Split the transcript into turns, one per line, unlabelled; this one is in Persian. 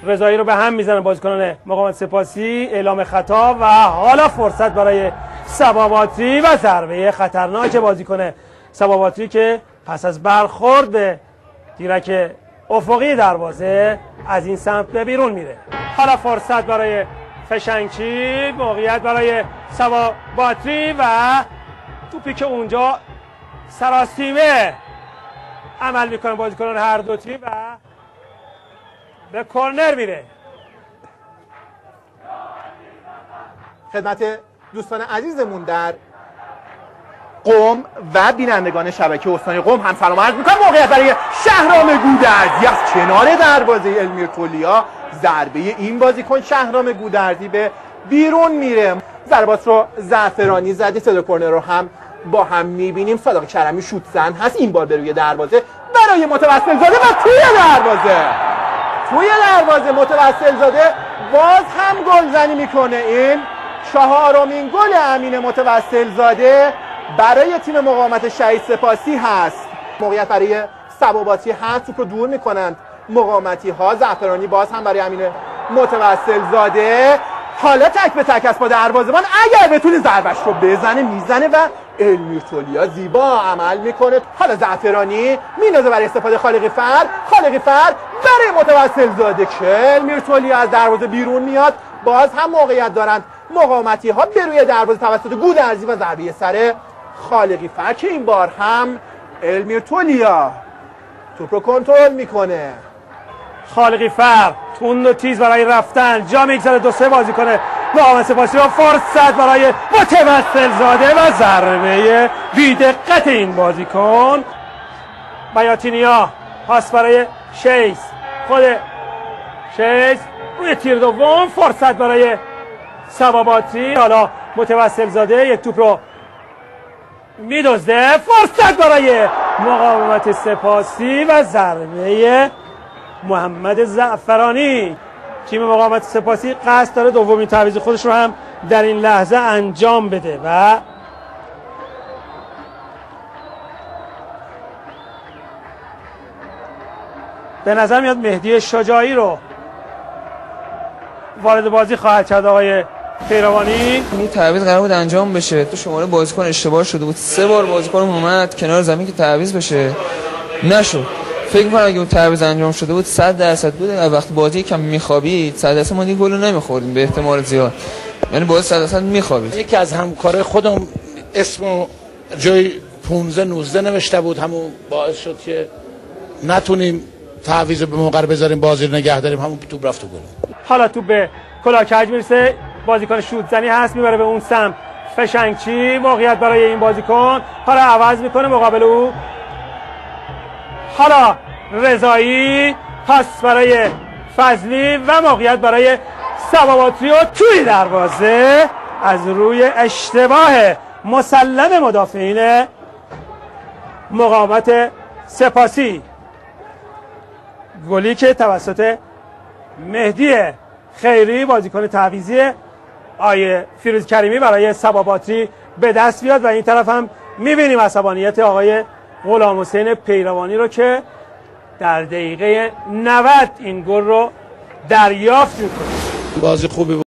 رضایی رو به هم میزنن بازیکنان مقاومت سپاسی. اعلام خطا و حالا فرصت برای صبا و ضربه خطرناک بازیکن صبا که پس از برخورد به تیرک افقی دروازه از این سمت به بیرون میره. حالا فرصت برای فشنگچی، موقعیت برای صبا و توپی که اونجا سراسیمه عمل میکنه بازیکنان هر دو تیم و به کرنر میره.
خدمت دوستان عزیزمون در قم و بینندگان شبکه استانی قم هم سلام عرض میکنم. موقعیت برای شهرام گودرزی از کنار دروازه علمی تولیا، ضربه این بازیکن شهرام گودرزی به بیرون میره. ضربات رو زعفرانی زده، صدا کرنر رو هم با هم میبینیم. صادق کرمی شوت زن هست، این بار به روی دروازه برای متوسل زاده و توی دروازه متوسل زاده باز هم گلزنی میکنه. این چهارمین گل امین متوسل زاده برای تیم مقاومت شهید سپاسی هست. موقعیت برای صباباتی هست، توپ رو دور میکنند مقاومتی ها. زعفرانی باز هم برای امین متوسل زاده، حالا تک به تک است با دروازه‌بان، اگر بتونه ضربش رو بزنه میزنه و علمی تولیا زیبا عمل میکنه. حالا زعفرانی مینازه برای استفاده خالقی فر برای متوسل زاده که علمی تولیا از دروازه بیرون میاد. باز هم موقعیت دارند مقاومتی ها به روی دروازه توسط گودرزی و ضربه سر خالقی فر که این بار هم علمی تولیا توپ رو کنترل میکنه.
خالقی فر تند و تیز برای رفتن، جا میگذاره دو سه بازیکن مقاومت سپاسی و فرصت برای متوسل زاده و ضربه بی دقت این بازیکن. بیاتینیا پاس برای شیس، خود شیس روی تیر دوم، فرصت برای صباباتی. حالا متوسل زاده یک توپ رو میدزده، فرصت برای مقاومت سپاسی و ضربه محمد زعفرانی. تیم مقاومت سپاسی قصد داره دومین تعویض خودش رو هم در این لحظه انجام بده و به نظر میاد مهدی شجاعی رو وارد بازی خواهد کرد آقای پیروانی.
این تعویض قرار بود انجام بشه، تو شماره بازیکن اشتباه شده بود، 3 بار بازیکن اومد کنار زمین که تعویض بشه، نشد. فکر می‌کنم اگه اون تعویض انجام شده بود 100% بود. وقتی بازی کم می‌خوابید 100% ما دیگه گل نمی‌خوردیم به احتمال زیاد، یعنی باز 100% می‌خوابید.
یکی از همکارای خودم اسمو جای 15 19 نوشته بود، همون باعث شد که نتونیم تعویض به موقع بذاریم، بازی رو نگه داریم، همون توپ رفت تو گل.
حالا توپ به کلاه کج میرسه، بازیکن شوت زنی هست میبره به اون سمت. فشنگچی موقعیت برای این بازیکن، حالا عوض میکنه مقابل او. حالا رضایی پاس برای فضلی و موقعیت برای صباباتی و توی دروازه از روی اشتباه مسلم مدافعین مقاومت سپاسی. گلی که توسط مهدی خیری بازیکن تعویضی آیه فیروز کریمی برای صباباتی به دست بیاد و این طرف هم میبینیم عصبانیت آقای غلام حسین پیروانی رو که در دقیقه 90 این گل رو دریافت میکنه.
بازی خوبی